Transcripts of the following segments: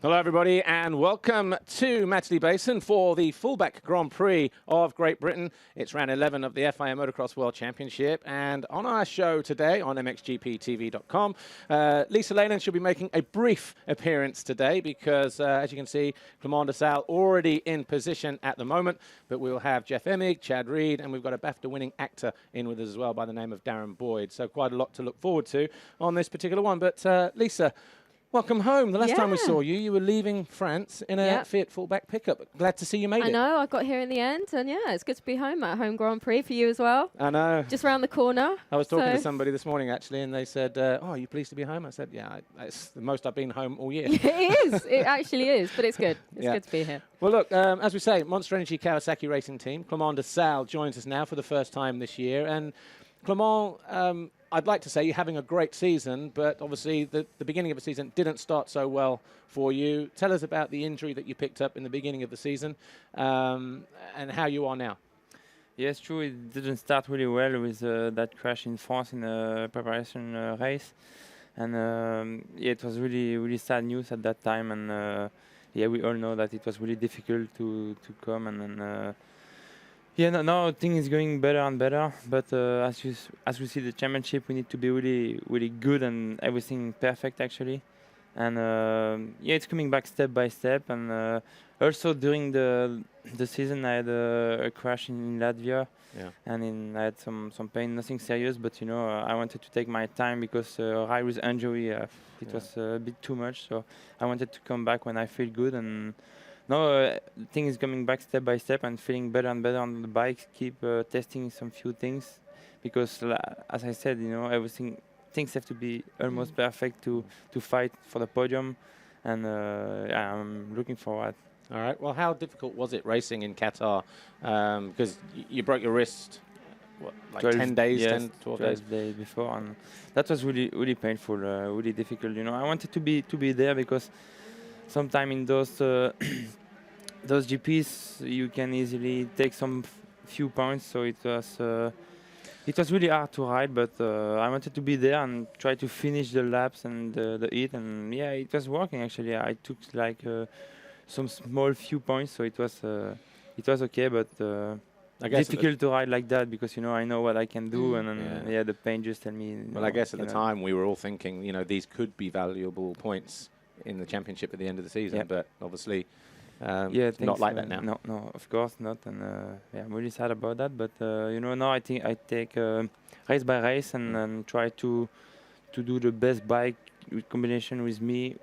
Hello, everybody, and welcome to Matterley Basin for the FULLBACK Grand Prix of Great Britain. It's round 11 of the FIA Motocross World Championship, and on our show today on MXGPTV.com, Lisa Leyland should be making a brief appearance today because, as you can see, Clement Desalle already in position at the moment, but we'll have Jeff Emig, Chad Reed, and we've got a BAFTA-winning actor in with us as well by the name of Darren Boyd. So quite a lot to look forward to on this particular one. But Lisa, welcome home. The last time we saw you, you were leaving France in a Fiat FULLBACK pickup. Glad to see you made it. I know. I got here in the end, and yeah, it's good to be home at home Grand Prix for you as well. I know. Just round the corner. I was talking to somebody this morning, actually, and they said, oh, are you pleased to be home? I said, yeah, it's the most I've been home all year. It is. It actually is, but it's good. It's good to be here. Well, look, as we say, Monster Energy Kawasaki Racing Team, Clement Desalle joins us now for the first time this year. And Clement, I'd like to say you're having a great season, but obviously the beginning of the season didn't start so well for you. Tell us about the injury that you picked up in the beginning of the season and how you are now. Yes, true. It didn't start really well with that crash in France in the preparation race. And yeah, it was really, really sad news at that time. And yeah, we all know that it was really difficult to come. And yeah, now things is going better and better. But as we see the championship, we need to be really, really good and everything perfect actually. And yeah, it's coming back step by step. And also during the season, I had a crash in Latvia, and I had some pain, nothing serious. But you know, I wanted to take my time because right with injury, it was a bit too much. So I wanted to come back when I feel good. And now things coming back step by step and feeling better and better on the bike. Keep testing some few things because, as I said, you know, things have to be almost perfect to fight for the podium, and I'm looking forward. All right. Well, how difficult was it racing in Qatar? Because you broke your wrist, what, like 10 days, 12 days before, and that was really, really painful, really difficult. You know, I wanted to be there because sometime in those those GPs you can easily take some few points. So it was really hard to ride, but I wanted to be there and try to finish the laps and the heat, and yeah, it was working actually. I took like some small few points, so it was okay, but I guess difficult to ride like that because you know I know what I can do, and then, the pain just tell me. Well, I guess at the time we were all thinking, you know, these could be valuable points in the championship at the end of the season, but obviously it's not like that now. No, of course not, and yeah, I'm really sad about that. But you know, now I think I take race by race and try to do the best bike with combination with me,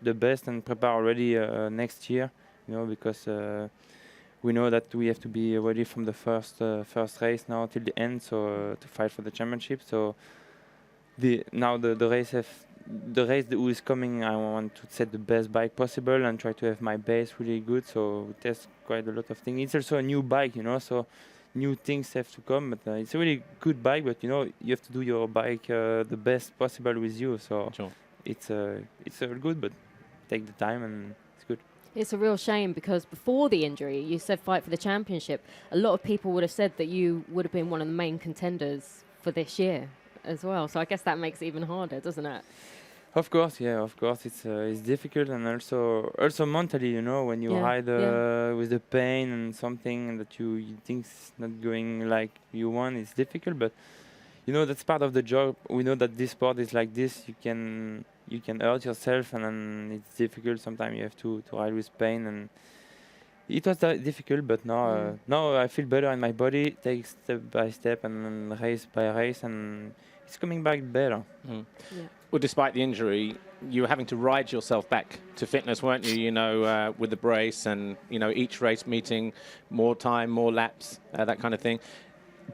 the best, and prepare already next year. You know, because we know that we have to be ready from the first race now till the end, so to fight for the championship. So the race who is coming, I want to set the best bike possible and try to have my base really good. So we test quite a lot of things. It's also a new bike, you know, so new things have to come. But it's a really good bike, but you know, you have to do your bike the best possible with you. So it's all good, but take the time and it's good. It's a real shame because before the injury, you said fight for the championship. A lot of people would have said that you would have been one of the main contenders for this year as well. So I guess that makes it even harder, doesn't it? Of course, yeah, of course. It's difficult, and also mentally, you know, when you ride with the pain and something that you think's not going like you want, it's difficult. But you know, that's part of the job. We know that this sport is like this. You can hurt yourself, and then it's difficult. Sometimes you have to ride with pain, and it was difficult. But now I feel better in my body. Take step by step and race by race, and it's coming back better. Well, despite the injury, you were having to ride yourself back to fitness, weren't you? You know, with the brace and, you know, each race meeting, more time, more laps, that kind of thing.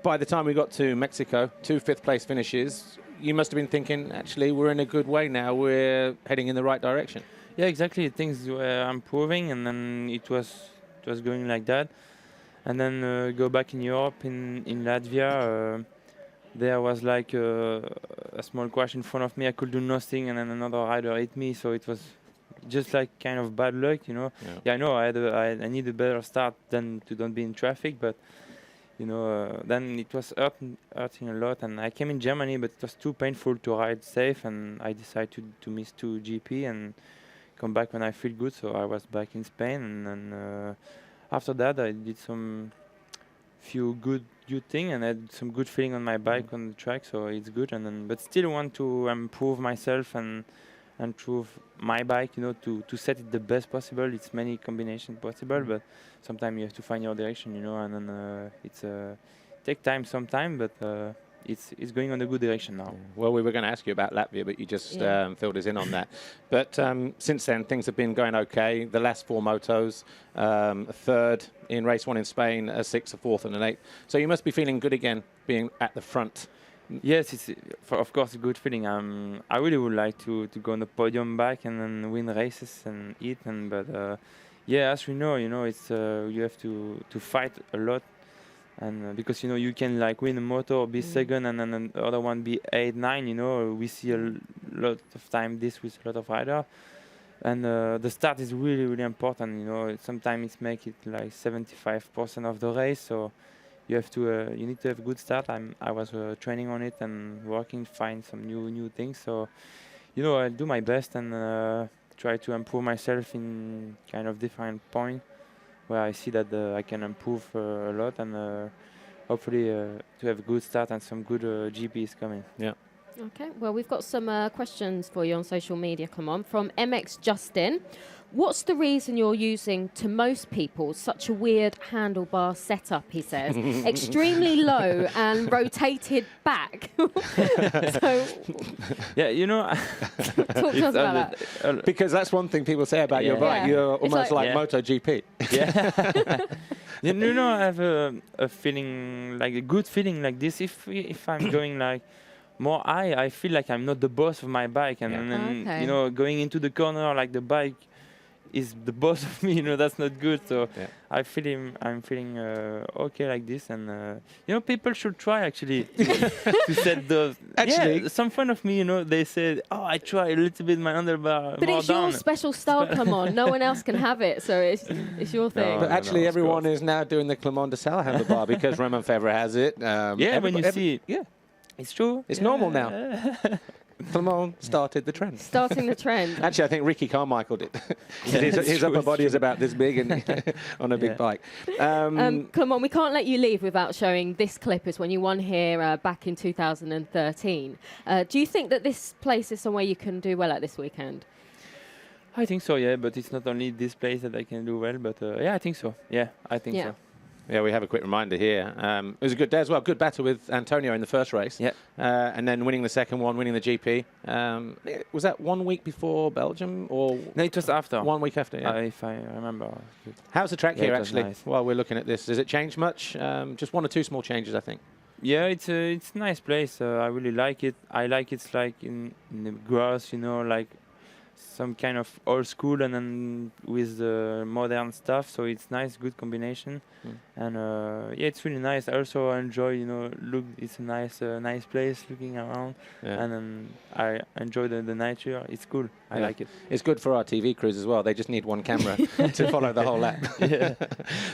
By the time we got to Mexico, 2 fifth-place finishes, you must have been thinking, actually, we're in a good way now. We're heading in the right direction. Yeah, exactly. Things were improving, and then it was going like that. And then go back in Europe, in Latvia. There was like a small crash in front of me. I could do nothing, and then another rider hit me. So it was just like kind of bad luck, you know. Yeah, I know I need a better start than to don't be in traffic, but you know, then it was hurting a lot. And I came in Germany, but it was too painful to ride safe, and I decided to miss 2 GP and come back when I feel good. So I was back in Spain, and then after that I did some few good thing, and I had some good feeling on my bike on the track. So it's good, and then but still want to improve myself and improve my bike, you know, to set it the best possible. It's many combinations possible, but sometimes you have to find your direction, you know, and then it's take time sometime, but it's going on a good direction now. Well, we were going to ask you about Latvia, but you just filled us in on that. But since then, things have been going okay. The last 4 motos, a third in race 1 in Spain, a 6th, a 4th, and an 8th. So you must be feeling good again, being at the front. Yes, it's of course a good feeling. I really would like to go on the podium back and then win races and eat. But yeah, as we know, you know, it's you have to fight a lot, and because you know you can like win a moto, be second, and then the other one be 8, 9. You know, we see a lot of time this with a lot of riders, and the start is really important. You know, sometimes it make it like 75% of the race, so. You have to. You need to have a good start. I was training on it and working, find some new things. So, you know, I do my best and try to improve myself in kind of different point where I see that I can improve a lot, and hopefully to have a good start and some good GPs coming. Yeah. Okay. Well, we've got some questions for you on social media. Come on, from MX Justin. What's the reason you're using, to most people, such a weird handlebar setup, he says? Extremely low and rotated back. So, yeah, you know. Talk to us about that. Because that's one thing people say about your bike. You're almost like MotoGP. Yeah. You know, I have a feeling, like a good feeling like this. If I'm going like more high, I feel like I'm not the boss of my bike. And then, you know, going into the corner, like the bike is the boss of me, you know, that's not good. So I'm feeling okay like this, and you know, people should try actually to set those. Actually, some friend of me, you know, they said, "Oh, I try a little bit my handlebar." But it's your special style. Come on, no one else can have it, so it's your thing. But actually, everyone is now doing the Clément Desalle handlebar because Romain Febvre has it. When you see it, it's true. It's normal now. Clément started the trend. Starting the trend. Actually, I think Ricky Carmichael did. His upper body is about this big and on a big bike. Clément, we can't let you leave without showing this clip. Is when you won here back in 2013. Do you think that this place is somewhere you can do well at this weekend? I think so, yeah. But it's not only this place that I can do well, but yeah, I think so. Yeah, I think so. Yeah, we have a quick reminder here. It was a good day as well. Good battle with Antonio in the first race. Yeah. And then winning the second one, winning the GP. Was that 1 week before Belgium? Or no, it was after. 1 week after, if I remember. How's the track here, actually, while we're looking at this? Does it change much? Just 1 or 2 small changes, I think. Yeah, it's a nice place. I really like it. I like it's like in the grass, you know, like some kind of old school and then with the modern stuff, so it's nice, good combination. And yeah, it's really nice. I also enjoy, you know, look, it's a nice place looking around, and then I enjoy the nature. It's cool. I like it. It's good for our TV crews as well. They just need one camera to follow the whole lap.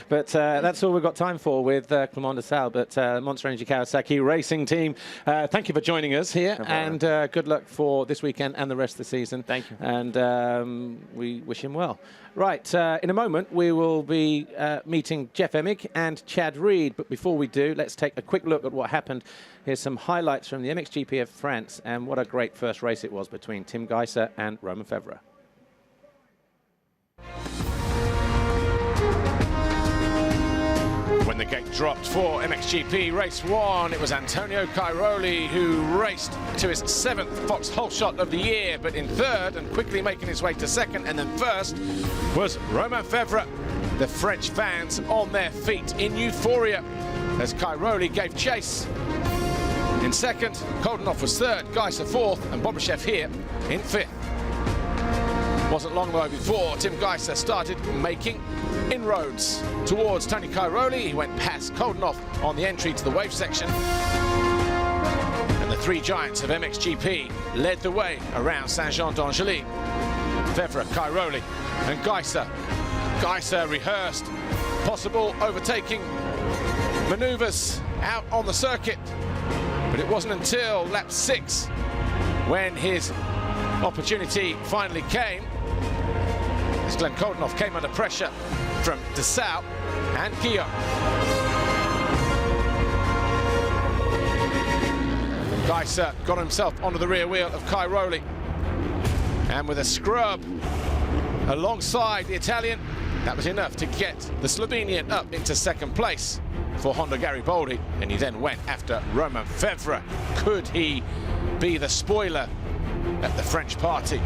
But that's all we've got time for with Clément Desalle. But Monster Energy Kawasaki Racing Team, thank you for joining us here, and good luck for this weekend and the rest of the season. Thank you. And we wish him well. Right, in a moment we will be meeting Jeff Emig and Chad Reed, but before we do, let's take a quick look at what happened. Here's some highlights from the MXGP of France, and what a great first race it was between Tim Gajser and Romain Febvre. When the gate dropped for MXGP Race 1, it was Antonio Cairoli who raced to his 7th Fox Hole Shot of the year, but in 3rd and quickly making his way to 2nd and then 1st was Romain Febvre. The French fans on their feet in euphoria as Cairoli gave chase. In 2nd, Koldenhoff was 3rd, Gajser 4th, and Bobryshev here in 5th. Wasn't long though before Tim Gajser started making inroads towards Tony Cairoli. He went past Koldenhoff on the entry to the wave section. And the 3 giants of MXGP led the way around Saint-Jean-d'Angely. Febvre, Cairoli and Gajser. Gajser rehearsed possible overtaking manoeuvres out on the circuit. But it wasn't until lap 6 when his opportunity finally came. as Glenn Koldenoff came under pressure from Desalle and Guillaume. Geiser got himself onto the rear wheel of Kai Rowley. And with a scrub alongside the Italian, that was enough to get the Slovenian up into second place for Honda Garibaldi. And he then went after Romain Fevre. Could he be the spoiler at the French party?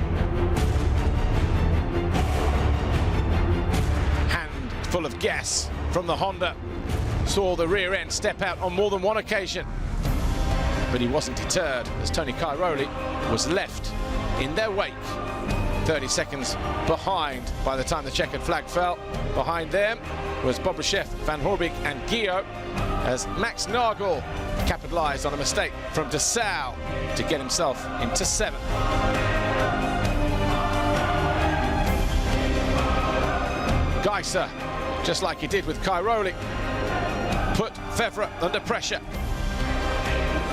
Handful of gas from the Honda. Saw the rear end step out on more than one occasion. But he wasn't deterred as Tony Cairoli was left in their wake. 30 seconds behind by the time the checkered flag fell. Behind them was Bobryshev, Van Horbig and Guillaume as Max Nagel capitalized on a mistake from Desalle to get himself into 7th. Geiser, just like he did with Cairoli, put Fevre under pressure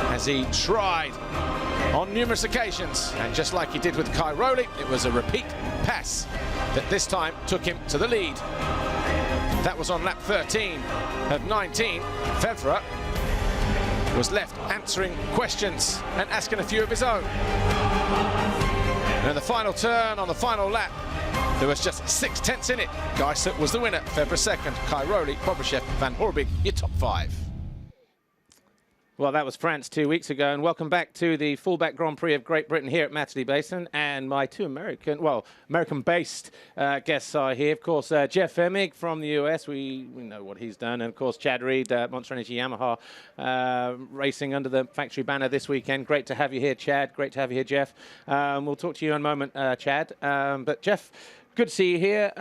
as he tried on numerous occasions, and just like he did with Cairoli, it was a repeat pass that this time took him to the lead. That was on lap 13 of 19. Fevre was left answering questions and asking a few of his own. And in the final turn on the final lap, there was just 6/10 in it. Geiser was the winner, Fevre second, Cairoli, Bobryshev, Van Horbig, your top 5. Well, that was France 2 weeks ago, and welcome back to the Fullback Grand Prix of Great Britain here at Matterley Basin. And my two American-based guests are here. Of course, Jeff Emig from the US. We know what he's done. And, of course, Chad Reed, Monster Energy Yamaha, racing under the factory banner this weekend. Great to have you here, Chad. Great to have you here, Jeff. We'll talk to you in a moment, Chad. But, Jeff, good to see you here.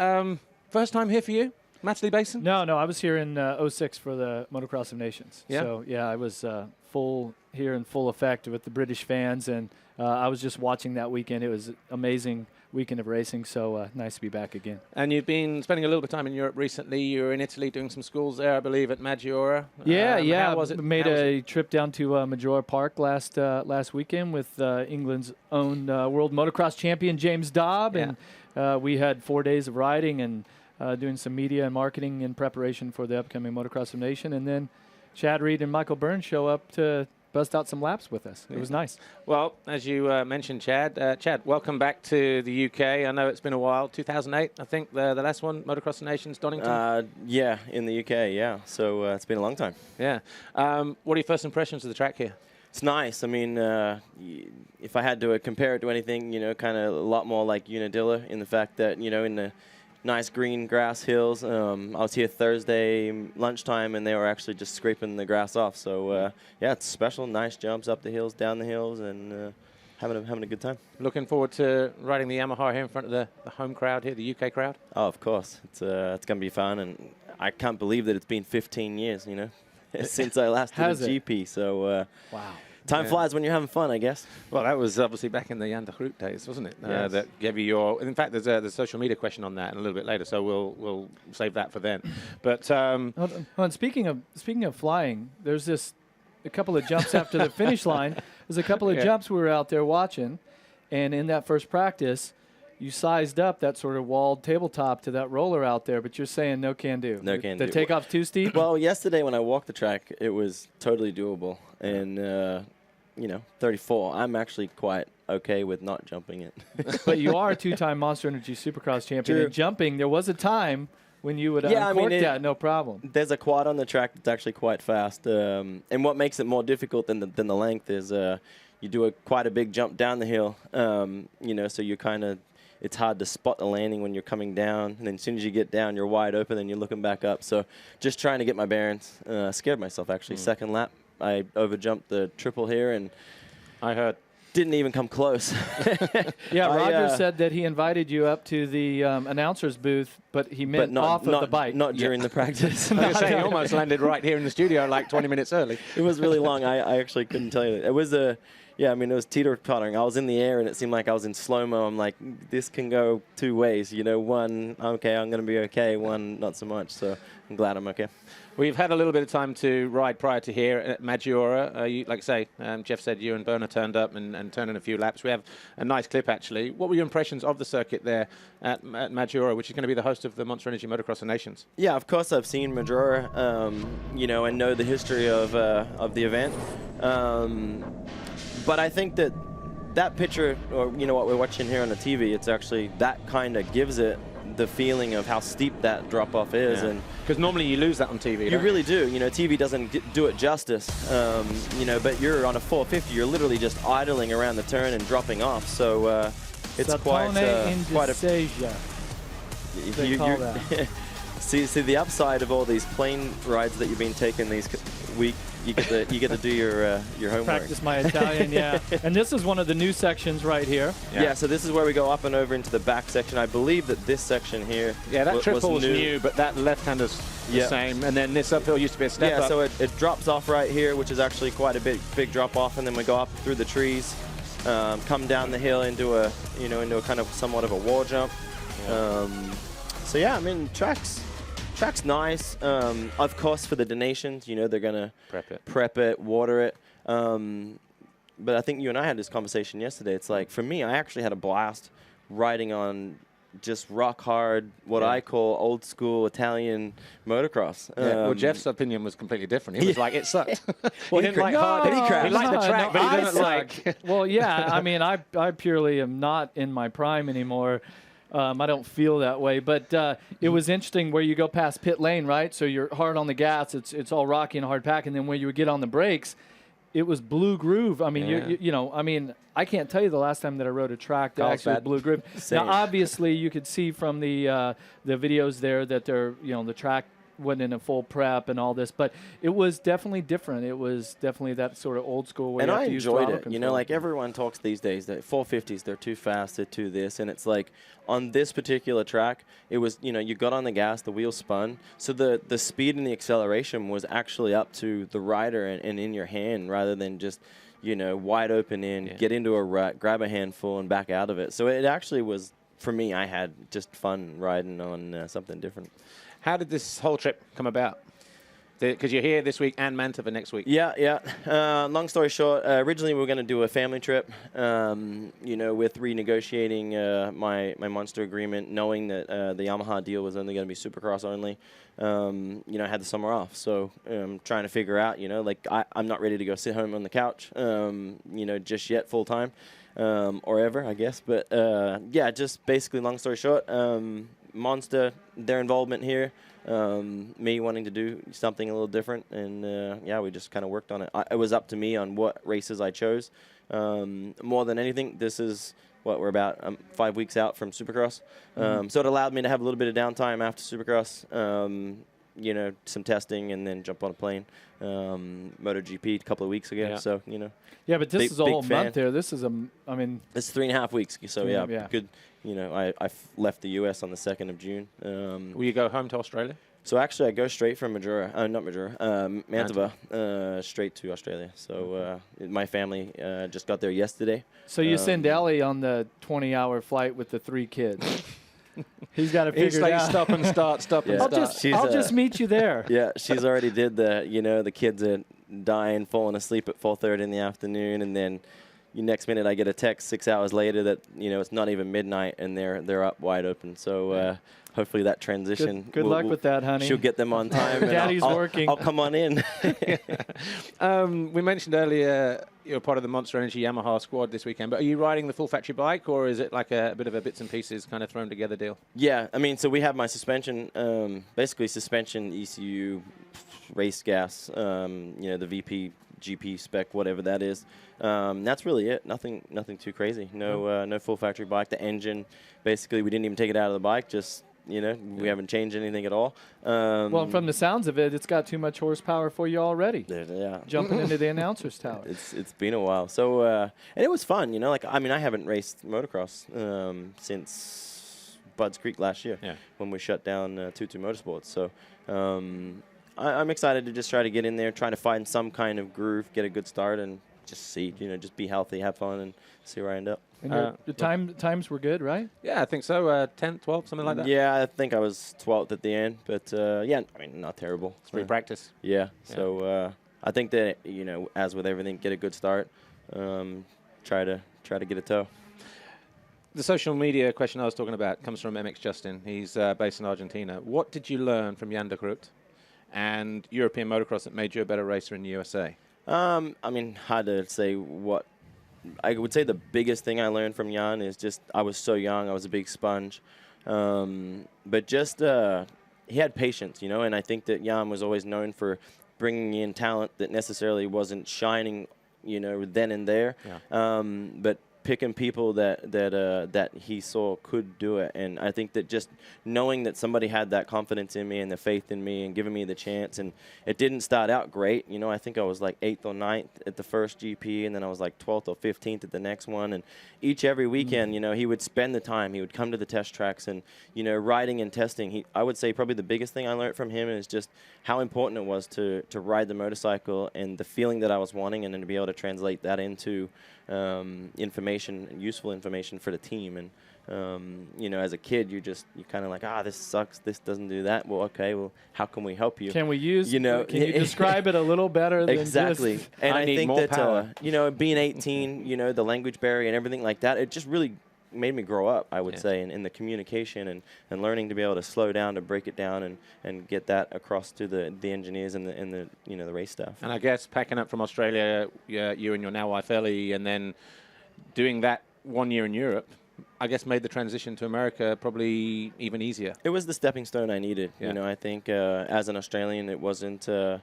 First time here for you? Matterley Basin? No, I was here in 06 for the Motocross of Nations. Yeah. So, yeah, I was full effect with the British fans, and I was just watching that weekend. It was an amazing weekend of racing, so nice to be back again. And you've been spending a little bit of time in Europe recently. You were in Italy doing some schools there, I believe, at Maggiora. Yeah. How was it? Made a trip down to Maggiora Park last weekend with England's own world motocross champion, James Dobb, Yeah. and we had 4 days of riding and doing some media and marketing in preparation for the upcoming Motocross of Nation. And then Chad Reed and Michael Burns show up to bust out some laps with us. It was nice. Well, as you mentioned, Chad, welcome back to the UK. I know it's been a while. 2008, I think, the last one, Motocross of Nations, Donington? Yeah, in the UK, yeah. So it's been a long time. Yeah. What are your first impressions of the track here? It's nice. I mean, if I had to compare it to anything, kind of a lot more like Unadilla in the fact that, in the nice green grass hills. I was here Thursday lunchtime, and they were actually just scraping the grass off. So, yeah, it's special. Nice jumps up the hills, down the hills, and having a good time. Looking forward to riding the Yamaha here in front of the home crowd here, the UK crowd? Oh, of course. It's going to be fun, and I can't believe that it's been 15 years, since I last did a GP. So, wow. Time flies when you're having fun, I guess. Well, that was obviously back in the Jan de Groot days, wasn't it? Yes. That gave you your. In fact, there's a social media question on that a little bit later, so we'll save that for then. But speaking of flying, there's a couple of jumps after the finish line. There's a couple of jumps we were out there watching, and in that first practice, you sized up that sort of walled tabletop to that roller out there, but you're saying no can do. No can do. The takeoff's too steep? Well, yesterday when I walked the track, it was totally doable. And, 34, I'm actually quite okay with not jumping it. But you are a two-time Monster Energy Supercross champion. True. And jumping, there was a time when you would uncork that, no problem. There's a quad on the track that's actually quite fast. And what makes it more difficult than the length is you do quite a big jump down the hill, so you kind of, it's hard to spot the landing when you're coming down. And then as soon as you get down, you're wide open and you're looking back up. So just trying to get my bearings. Scared myself, actually. Second lap, I overjumped the triple here, and I heard. Didn't even come close. Yeah, Roger said that he invited you up to the announcer's booth, but he meant off of the bike. Not during the practice. I was going to say, he almost landed right here in the studio like 20 minutes early. It was really long. I actually couldn't tell you. It was Yeah, I mean, it was teeter-tottering. I was in the air, and it seemed like I was in slow-mo. I'm like, this can go two ways. You know, one, okay, I'm going to be okay. One, not so much. So I'm glad I'm okay. We've had a little bit of time to ride prior to here at Maggiora. Like I say, Jeff said you and Berner turned up and turned in a few laps. We have a nice clip, actually. What were your impressions of the circuit there at Maggiora, which is going to be the host of the Monster Energy Motocross of Nations? Yeah, of course I've seen Maggiora, you know, and know the history of the event. But I think that picture, or, you know, what we're watching here on the TV, it's actually, that kind of gives it the feeling of how steep that drop-off is. Yeah. And because normally you lose that on TV. You really do. You know, TV doesn't do it justice. You know, but you're on a 450, you're literally just idling around the turn and dropping off. So it's quite a... They call that. see the upside of all these plane rides that you've been taking these week. You get to do your homework. Practice my Italian, yeah. And this is one of the new sections right here. Yeah. So this is where we go up and over into the back section. I believe that this section here. Yeah, that triple was was new, but that left-hander's the same. And then this uphill used to be a step up. Yeah, so it drops off right here, which is actually quite a big drop off, and then we go up through the trees, come down the hill into a kind of somewhat of a wall jump. Yeah. So yeah, I mean track's nice. Of course, for the donations, you know, they're gonna prep it, water it. But I think you and I had this conversation yesterday. It's like, for me, I actually had a blast riding on just rock hard, what I call old school Italian motocross. Well, Jeff's opinion was completely different. He was like, it sucked. Well, he didn't like hard. Did he crash? He liked the track, but he didn't like. Well, yeah. I mean, I purely am not in my prime anymore. I don't feel that way, but it was interesting where you go past pit lane, right? So you're hard on the gas. It's all rocky and hard pack, and then when you would get on the brakes, it was blue groove. I mean, you know, I mean, I can't tell you the last time that I rode a track that actually was blue groove. Same. Now, obviously, you could see from the videos there that they're, you know, the track wasn't in a full prep and all this, but it was definitely different. It was definitely that sort of old school way. And you have I to use enjoyed throttle it. You control. know, like everyone talks these days that 450s, they're too fast, they're too this. And it's like on this particular track, it was, you know, you got on the gas, the wheel spun. So the speed and the acceleration was actually up to the rider and in your hand rather than just, you know, wide open in, get into a rut, grab a handful and back out of it. So it actually was, for me, I had just fun riding on something different. How did this whole trip come about? Because you're here this week and Mantova next week. Yeah. Long story short, originally we were going to do a family trip, you know, with renegotiating my Monster agreement, knowing that the Yamaha deal was only going to be Supercross only. You know, I had the summer off. So trying to figure out, you know, like I'm not ready to go sit home on the couch, you know, just yet full time or ever, I guess. But yeah, just basically long story short, Monster, their involvement here, me wanting to do something a little different, and yeah, we just kind of worked on it. It was up to me on what races I chose. More than anything, this is what we're about 5 weeks out from Supercross, so it allowed me to have a little bit of downtime after Supercross. You know, some testing and then jump on a plane. MotoGP a couple of weeks ago, so you know. Yeah, but this is a whole fan. month there. This is I mean, it's 3.5 weeks. So yeah, good. You know, I left the U.S. on the 2nd of June. Will you go home to Australia? So actually, I go straight from Mantova, straight to Australia. So my family just got there yesterday. So you send Ellie on the 20-hour flight with the 3 kids. He's got to figure it out. Stop and start, stop and start. I'll just meet you there. Yeah, she's already did the kids are dying, falling asleep at 4:30 in the afternoon, and then next minute I get a text 6 hours later that, you know, it's not even midnight and they're up wide open. So hopefully that transition. Good luck with that, honey. She'll get them on time. Daddy's working. I'll come on in. We mentioned earlier you're part of the Monster Energy Yamaha squad this weekend, but are you riding the full factory bike, or is it like a bit of a bits and pieces kind of thrown together deal? Yeah, I mean, so we have my suspension, basically suspension, ECU, race gas, you know, the VP GP spec, whatever that is. That's really it. Nothing too crazy. No full factory bike. The engine, basically, we didn't even take it out of the bike. Just, you know, we haven't changed anything at all. Well, from the sounds of it, it's got too much horsepower for you already. Yeah. Jumping into the announcer's tower. It's been a while. So and it was fun. You know, like I mean, I haven't raced motocross since Budds Creek last year when we shut down Tutu Motorsports. So. I'm excited to just try to get in there, try to find some kind of groove, get a good start, and just see, you know, just be healthy, have fun, and see where I end up. And the times were good, right? Yeah, I think so. 10th, 12th, something like that. Yeah, I think I was 12th at the end, but yeah, I mean, not terrible. It's free practice. Yeah. So I think that, you know, as with everything, get a good start. Try to get a toe. The social media question I was talking about comes from MX Justin. He's based in Argentina. What did you learn from Jan de Groot and European motocross that made you a better racer in the USA? I mean, hard to say what. I would say the biggest thing I learned from Jan is just I was so young. I was a big sponge. But just he had patience, you know, and I think that Jan was always known for bringing in talent that necessarily wasn't shining, you know, then and there. Yeah. But picking people that he saw could do it. And I think that just knowing that somebody had that confidence in me and the faith in me and giving me the chance, and it didn't start out great. You know, I think I was like 8th or 9th at the first GP, and then I was like 12th or 15th at the next one. And every weekend, you know, he would spend the time. He would come to the test tracks and, you know, riding and testing. I would say probably the biggest thing I learned from him is just how important it was to ride the motorcycle and the feeling that I was wanting, and then to be able to translate that into information and useful information for the team. And you know, as a kid, you're kind of like, this sucks, this doesn't do that. Well, okay, well, how can we help you? Can we use, you know, can you describe it a little better than exactly. Just and I think more that power. You know, being 18, you know, the language barrier and everything like that, it just really made me grow up, I would say, in the communication and learning to be able to slow down, to break it down and get that across to the engineers and the you know, the race staff. And I guess packing up from Australia, you and your now wife Ellie, and then doing that 1 year in Europe, I guess made the transition to America probably even easier. It was the stepping stone I needed. Yeah. You know, I think as an Australian, it wasn't a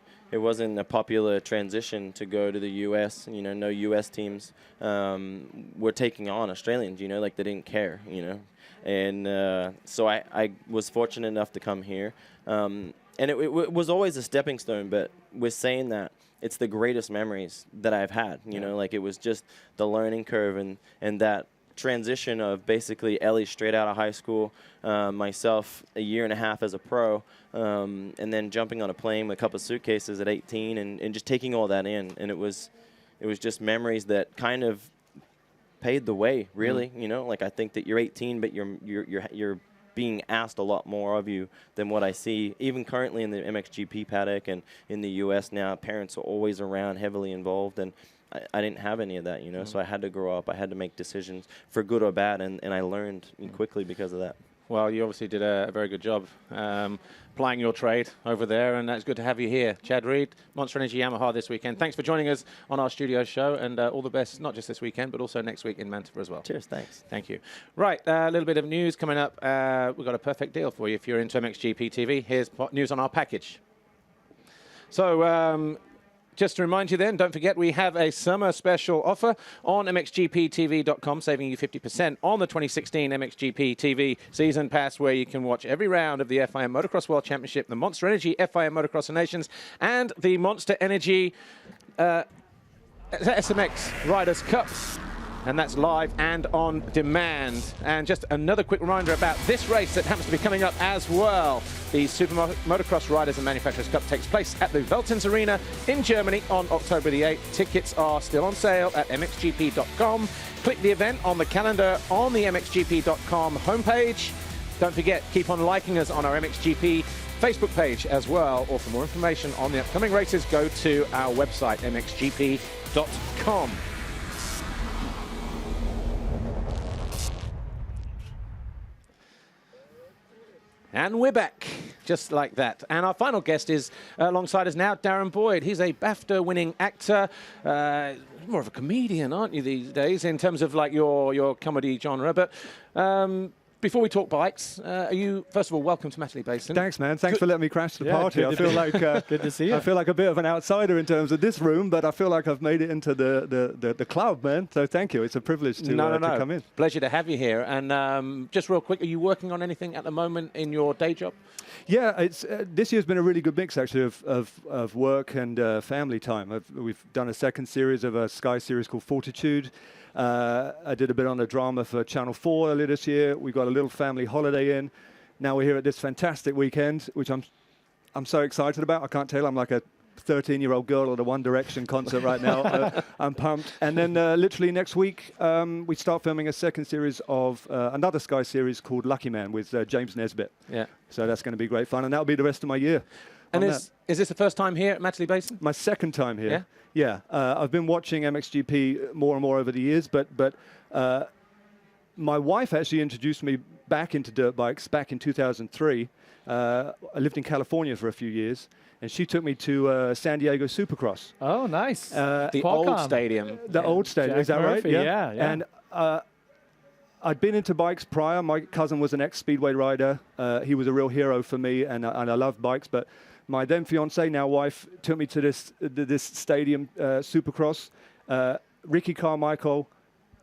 popular transition to go to the U.S. You know, no U.S. teams were taking on Australians. You know, like they didn't care. You know, and so I was fortunate enough to come here, and it was always a stepping stone. But with saying that, it's the greatest memories that I've had. You know, like it was just the learning curve and that transition of basically Ellie straight out of high school, myself a year and a half as a pro, and then jumping on a plane with a couple of suitcases at 18 and just taking all that in. And it was just memories that kind of paved the way, really. You know, like I think that you're 18, but you're being asked a lot more of you than what I see, even currently in the MXGP paddock and in the U.S. now. Parents are always around, heavily involved, and I didn't have any of that, you know, so I had to grow up. I had to make decisions for good or bad, and I learned quickly because of that. Well, you obviously did a very good job applying your trade over there, and it's good to have you here. Chad Reed, Monster Energy Yamaha this weekend. Thanks for joining us on our studio show, and all the best, not just this weekend, but also next week in Mantova as well. Cheers, thanks. Thank you. Right, a little bit of news coming up. We've got a perfect deal for you if you're into MXGP TV. Here's news on our package. So, just to remind you then, don't forget we have a summer special offer on MXGPTV.com, saving you 50% on the 2016 MXGP TV season pass, where you can watch every round of the FIM Motocross World Championship, the Monster Energy FIM Motocross of Nations, and the Monster Energy SMX Riders Cup. And that's live and on demand. And just another quick reminder about this race that happens to be coming up as well. The Super Motocross Riders and Manufacturers Cup takes place at the Veltins Arena in Germany on October the 8th. Tickets are still on sale at mxgp.com. Click the event on the calendar on the mxgp.com homepage. Don't forget, keep on liking us on our MXGP Facebook page as well. Or for more information on the upcoming races, go to our website, mxgp.com. And we're back, just like that. And our final guest is alongside us now, Darren Boyd. He's a BAFTA-winning actor, more of a comedian, aren't you, these days, in terms of like your comedy genre. But before we talk bikes, are you, first of all, welcome to Matterley Basin. Thanks, man. Thanks for letting me crash the party. I feel like good to see you. I feel like a bit of an outsider in terms of this room, but I feel like I've made it into the club, man. So thank you. It's a privilege to come in. Pleasure to have you here. And just real quick, are you working on anything at the moment in your day job? Yeah, it's this year's been a really good mix actually of work and family time. We've done a second series of a Sky series called Fortitude. I did a bit on the drama for Channel 4 earlier this year. We got a little family holiday in. Now we're here at this fantastic weekend, which I'm so excited about. I can't tell. I'm like a 13-year-old girl at a One Direction concert right now. I'm pumped. And then literally next week, we start filming a second series of another Sky series called Lucky Man with James Nesbitt. Yeah. So that's going to be great fun, and that'll be the rest of my year. And is this the first time here at Matterley Basin? My second time here. Yeah? Yeah. I've been watching MXGP more and more over the years, but my wife actually introduced me back into dirt bikes back in 2003. I lived in California for a few years, and she took me to San Diego Supercross. Oh, nice. The Qualcomm. old stadium. The old stadium, Jack is that Murphy, right? yeah. And I'd been into bikes prior. My cousin was an ex-speedway rider. He was a real hero for me, and I loved bikes. But my then fiance, now wife, took me to this stadium Supercross. Ricky Carmichael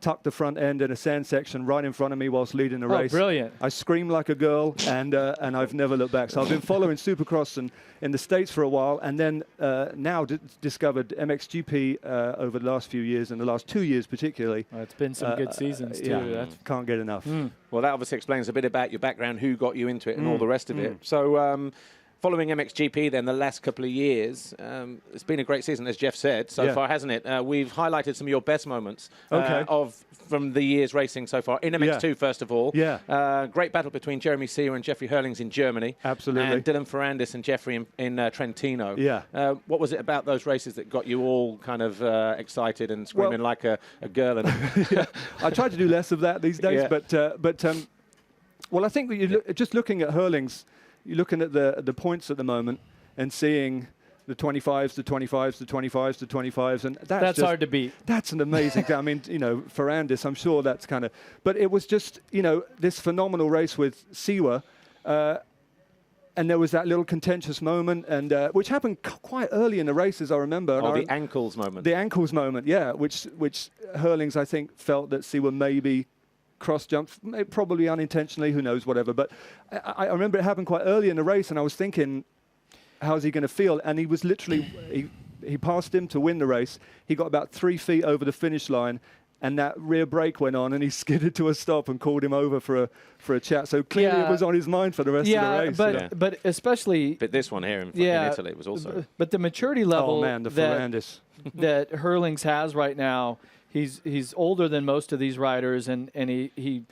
tucked the front end in a sand section right in front of me whilst leading the race. Brilliant. I screamed like a girl, and I've never looked back. So I've been following Supercross in the States for a while, and then now discovered MXGP over the last few years, and the last 2 years particularly. Well, it's been some good seasons, too. Yeah, can't get enough. Well, that obviously explains a bit about your background, who got you into it, and all the rest of it. So following MXGP then the last couple of years, it's been a great season, as Jeff said, so far, hasn't it? We've highlighted some of your best moments from the year's racing so far. In MX2, first of all. Yeah. Great battle between Jeremy Sear and Jeffrey Hurlings in Germany. Absolutely. And Dylan Ferrandis and Jeffrey in Trentino. Yeah. What was it about those races that got you all kind of excited and screaming like a girl? And I try to do less of that these days, Yeah. but well, I think that you just looking at Hurlings, you're looking at the points at the moment and seeing the 25s, the 25s, the 25s, the 25s, and that's hard to beat. That's an amazing thing. I mean, Ferrandis, I'm sure that's kind of, but it was just, this phenomenal race with Siwa, and there was that little contentious moment, and which happened quite early in the race, as I remember. Oh, the ankles moment. The ankles moment, yeah, which Hurlings, I think, felt that Siwa maybe cross jumps, probably unintentionally, who knows, whatever. But I remember it happened quite early in the race, and I was thinking, how's he going to feel? And he was literally, he passed him to win the race. He got about 3 feet over the finish line, and that rear brake went on, and he skidded to a stop and called him over for a chat. So clearly it was on his mind for the rest of the race. But especially... But this one here in Italy was also... But the maturity level Ferrandis. that Hurlings has right now, he's older than most of these riders, and he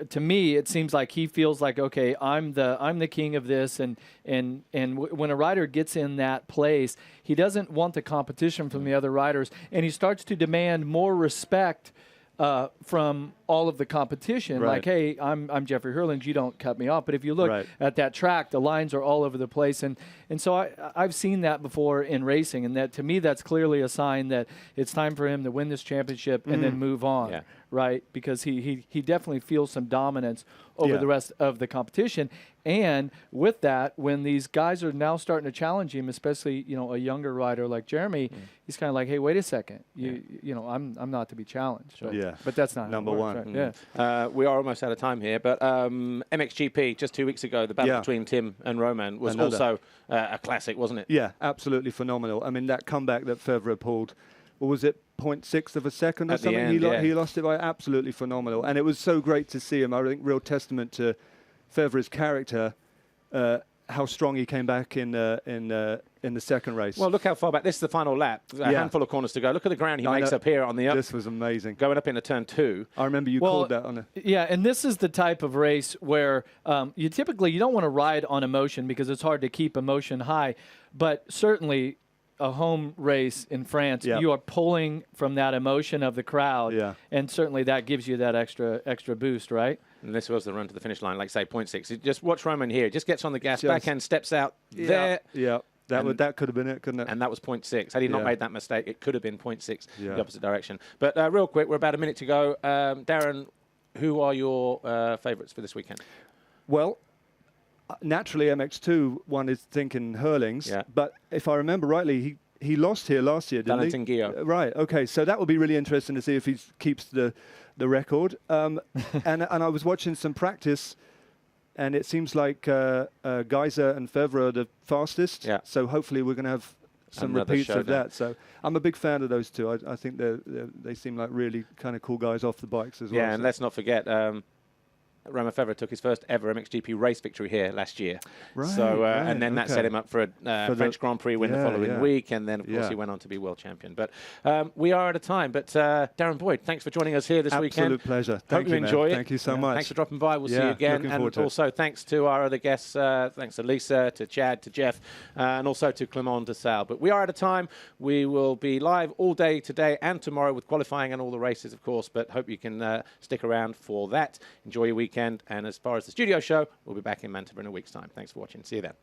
to me it seems like he feels like, okay, I'm the king of this, and when a rider gets in that place, he doesn't want the competition from the other riders, and he starts to demand more respect from all of the competition. Right. Like, hey, I'm Jeffrey Hurlings, you don't cut me off. But if you look at that track, the lines are all over the place, and so I've seen that before in racing, and that to me that's clearly a sign that it's time for him to win this championship and then move on. Yeah. Right, because he definitely feels some dominance over the rest of the competition, and with that, when these guys are now starting to challenge him, especially a younger rider like Jeremy, he's kind of like, hey, wait a second, I'm not to be challenged. But that's not number one. Right? Yeah, we are almost out of time here, but MXGP just 2 weeks ago, the battle between Tim and Roman was also a classic, wasn't it? Yeah, absolutely phenomenal. I mean, that comeback that Fevre pulled, what was it, 0.6 of a second or At the something? end, He lost it by absolutely phenomenal. And it was so great to see him. I think real testament to Fevre's character, how strong he came back in the second race. Well, look how far back. This is the final lap. A handful of corners to go. Look at the ground he makes up here on the up. This was amazing. Going up into turn 2. I remember you called that on a... Yeah, and this is the type of race where you don't want to ride on emotion because it's hard to keep emotion high, but certainly a home race in France, you are pulling from that emotion of the crowd, and certainly that gives you that extra boost, right? And this was the run to the finish line, like say 0.6. Just watch Roman here. Just gets on the gas, backhand steps out there. Yeah, that could have been it, couldn't it? And that was 0.6. Had he not made that mistake, it could have been 0.6 the opposite direction. But real quick, we're about a minute to go. Darren, who are your favourites for this weekend? Well, naturally, MX2, one is thinking Hurlings. Yeah. But if I remember rightly, he lost here last year, didn't Valentin Guillot. Right, okay. So that will be really interesting to see if he keeps the record. And I was watching some practice, and it seems like Geyser and Fevre are the fastest. Yeah. So hopefully we're going to have some repeats of that. So I'm a big fan of those two. I think they seem like really kind of cool guys off the bikes as well. Yeah, and let's not forget... Romain Febvre took his first ever MXGP race victory here last year. Right, So, right, and then that set him up for a French Grand Prix win the following week, and then, of course, he went on to be world champion. But we are at a time. But Darren Boyd, thanks for joining us here this weekend. Absolute pleasure. Hope Thank you you, enjoy it. Thank you so much. Thanks for dropping by. We'll see you again. Looking forward And to also, thanks to our other guests. Thanks to Lisa, to Chad, to Jeff, and also to Clement Desalle. But we are at a time. We will be live all day today and tomorrow with qualifying and all the races, of course. But hope you can stick around for that. Enjoy your weekend. And as far as the studio show, we'll be back in Manchester in a week's time. Thanks for watching. See you then.